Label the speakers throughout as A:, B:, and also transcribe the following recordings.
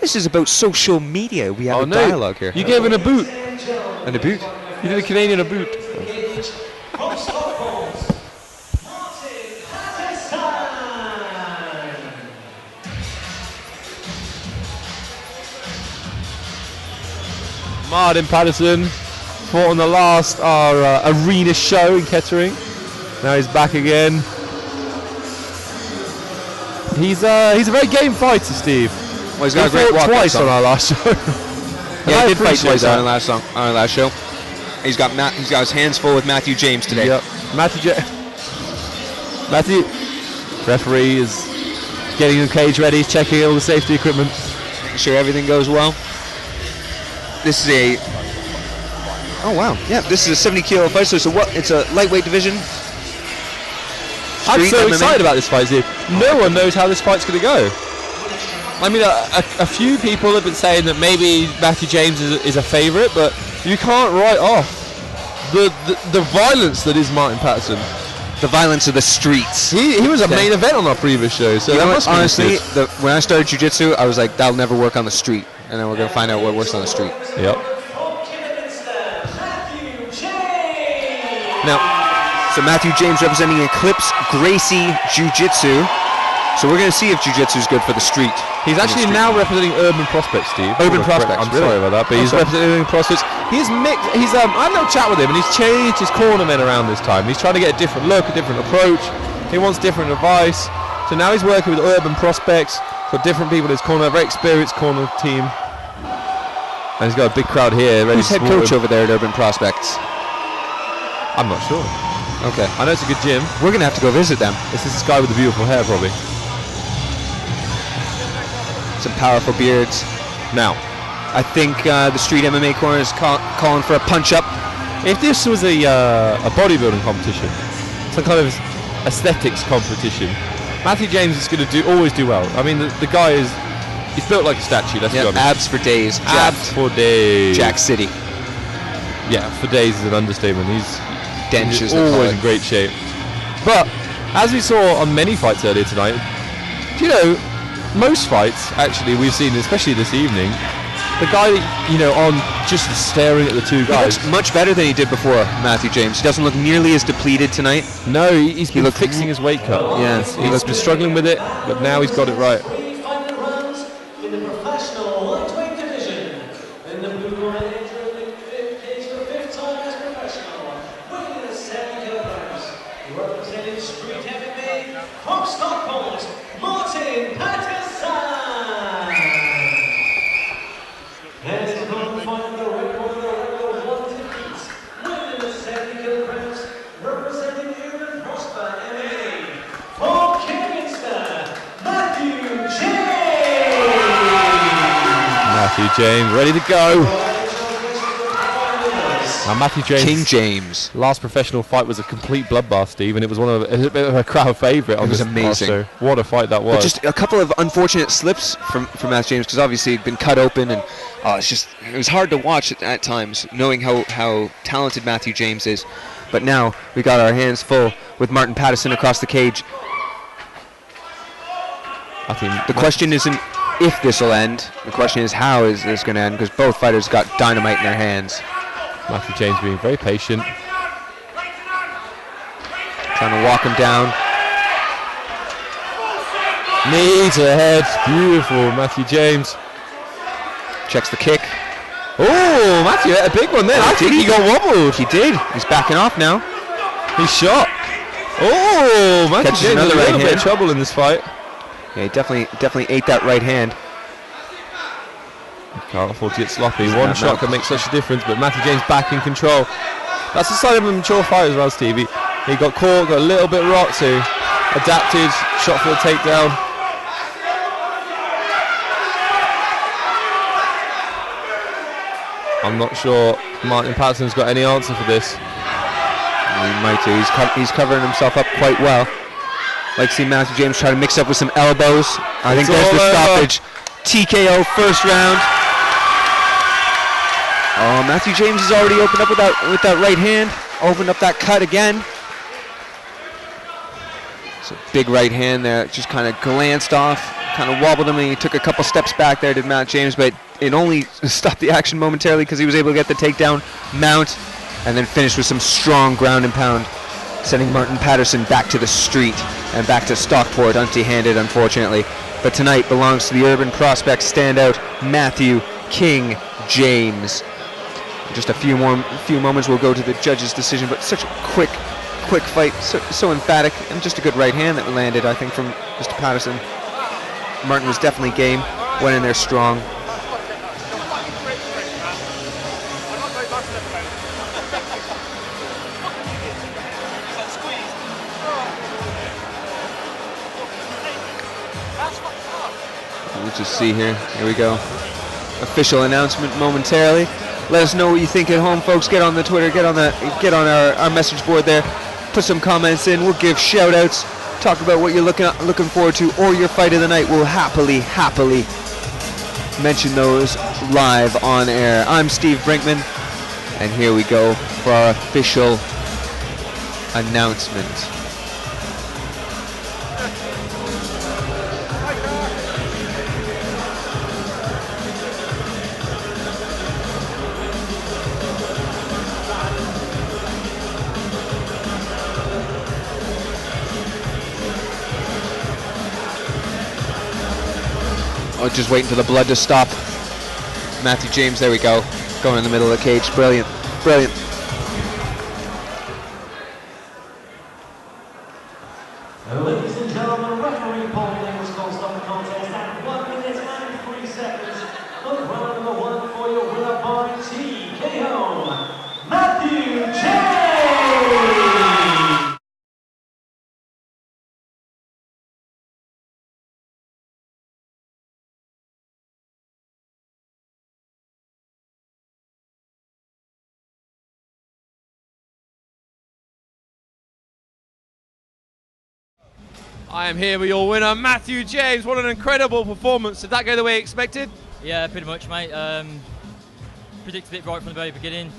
A: This is about social media. We have a dialogue here.
B: You gave him a boot.
A: And a boot?
B: You did a Canadian a boot. Martin Patterson fought on the last arena show in Kettering. Now he's back again. He's a very game fighter, Steve.
A: Well, he's got a great walk
B: twice on our last show.
A: Yeah, he did fight twice on our last show. He's got his hands full with Matthew James today.
B: Yep. Matthew, referee is getting the cage ready. He's checking all the safety equipment,
A: making sure everything goes well. This is this is a 70 kilo fight. So it's a lightweight division.
B: I'm so excited about this fight, Steve. No one knows how this fight's going to go. I mean, a few people have been saying that maybe Matthew James is a favourite, but you can't write off the violence that is Martin Patterson. The violence of the streets. He was a main event on our previous show. So
A: honestly, when I started jiu-jitsu, I was like, that'll never work on the street. And then we're going to find out what works on the street.
B: Yep.
A: Now, so Matthew James representing Eclipse Gracie Jiu-Jitsu. So we're going to see if Jiu-Jitsu is good for the street.
B: He's actually now representing Urban Prospects, Steve.
A: Urban Prospects.
B: I'm sorry about that, but he's representing Urban Prospects. He's mixed. I had a little chat with him, and he's changed his cornermen around this time. He's trying to get a different look, a different approach. He wants different advice. So now he's working with Urban Prospects. Got different people in his corner, a very experienced corner team. And he's got a big crowd here.
A: Who's head coach over there at Urban Prospects?
B: I'm not sure.
A: Okay.
B: I know it's a good gym.
A: We're going to have to go visit them.
B: This is this guy with the beautiful hair, probably.
A: Some powerful beards.
B: Now,
A: I think the street MMA corner is calling for a punch-up.
B: If this was a bodybuilding competition, some kind of aesthetics competition, Matthew James is going to always do well. I mean, the guy he's built like a statue. Let's be honest.
A: Abs for days.
B: Abs for days.
A: Jack City.
B: Yeah, for days is an understatement. He's always in great shape. But as we saw on many fights earlier tonight, most fights actually we've seen, especially this evening, the guy on just staring at the two guys.
A: He looks much better than he did before, Matthew James. He doesn't look nearly as depleted tonight.
B: No, he's been fixing his weight cut.
A: Yeah,
B: he's been struggling with it, but now he's got it right. Matthew James, ready to go. Now Matthew James,
A: King James,
B: last professional fight was a complete bloodbath, Steve, and it was a bit of a crowd favourite.
A: It was amazing.
B: What a fight that was.
A: But just a couple of unfortunate slips from Matthew James, because obviously he'd been cut open, and it was hard to watch at times, knowing how talented Matthew James is. But now we got our hands full with Martin Patterson across the cage.
B: I think
A: the question isn't if this will end. The question is how is this going to end, because both fighters got dynamite in their hands.
B: Matthew James being very patient.
A: Trying to walk him down.
B: Knee to the head. Beautiful, Matthew James.
A: Checks the kick.
B: Oh, Matthew had a big one there. I think he got wobbled.
A: He did. He's backing off now.
B: He's shot. Oh, Matthew
A: Catches
B: James
A: another
B: a
A: right
B: little bit
A: hand.
B: of trouble in this fight.
A: Yeah, he definitely ate that right hand.
B: Can't afford to get sloppy. One shot can make such a difference, but Matthew James back in control. That's the sign of a mature fighter as well, Stevie. He got caught, got a little bit rocked, so adapted, shot for the takedown. I'm not sure Martin Patterson's got any answer for this.
A: He might do. He's covering himself up quite well. Like to see Matthew James try to mix up with some elbows. I think there's the stoppage. TKO first round. Oh, Matthew James has already opened up with that right hand. Opened up that cut again. It's a big right hand there. Just kind of glanced off. kind of wobbled him, and he took a couple steps back there, did Matt James, but it only stopped the action momentarily because he was able to get the takedown, mount, and then finish with some strong ground and pound, sending Martin Patterson back to the street and back to Stockport empty-handed, unfortunately. But tonight belongs to the Urban Prospects standout, Matthew King James. In just a few moments we'll go to the judge's decision, but such a quick fight, so emphatic, and just a good right hand that landed, I think, from Mr. Patterson. Martin was definitely game, went in there strong. Let's just see here. Here we go. Official announcement momentarily. Let us know what you think at home, folks. Get on the Twitter, get on our message board there. Put some comments in. We'll give shout outs, talk about what you're looking forward to, or your fight of the night. We'll happily mention those live on air. I'm Steve Brinkman, and here we go for our official announcement. Oh, just waiting for the blood to stop. Matthew James, there we go. Going in the middle of the cage. Brilliant. Brilliant.
C: Ladies and gentlemen, referee Paul Davis calls on the contest at 1 minute and 3 seconds. The round number 1 for your winner by TKO, Matthew James!
D: I am here with your winner, Matthew James. What an incredible performance. Did that go the way you expected?
E: Yeah, pretty much, mate. Predicted it right from the very beginning.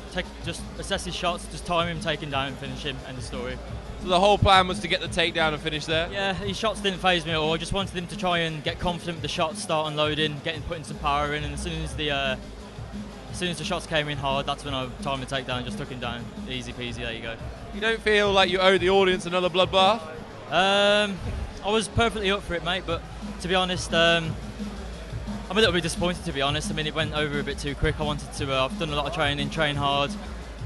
E: Just assess his shots, just time him, take him down, and finish him. End of story.
D: So the whole plan was to get the takedown and finish there?
E: Yeah, his shots didn't faze me at all. I just wanted him to try and get confident with the shots, start unloading, putting some power in, and as soon as the shots came in hard, that's when I timed the takedown and just took him down. Easy peasy, there you go.
D: You don't feel like you owe the audience another bloodbath?
E: I was perfectly up for it, mate, but to be honest, I'm a little bit disappointed, to be honest. I mean, it went over a bit too quick. I wanted to, I've done a lot of training, train hard.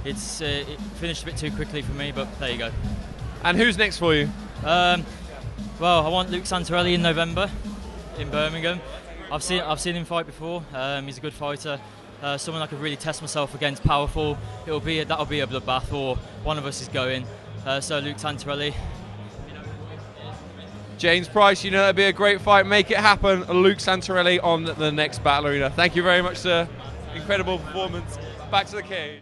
E: It finished a bit too quickly for me, but there you go.
D: And who's next for you?
E: Well, I want Luke Santorelli in November in Birmingham. I've seen him fight before. He's a good fighter. Someone I could really test myself against, powerful. That'll be a bloodbath, or one of us is going. So Luke Santorelli.
D: James Price, you know that'd be a great fight. Make it happen. Luke Santorelli on the next Battle Arena. Thank you very much, sir. Incredible performance. Back to the cage.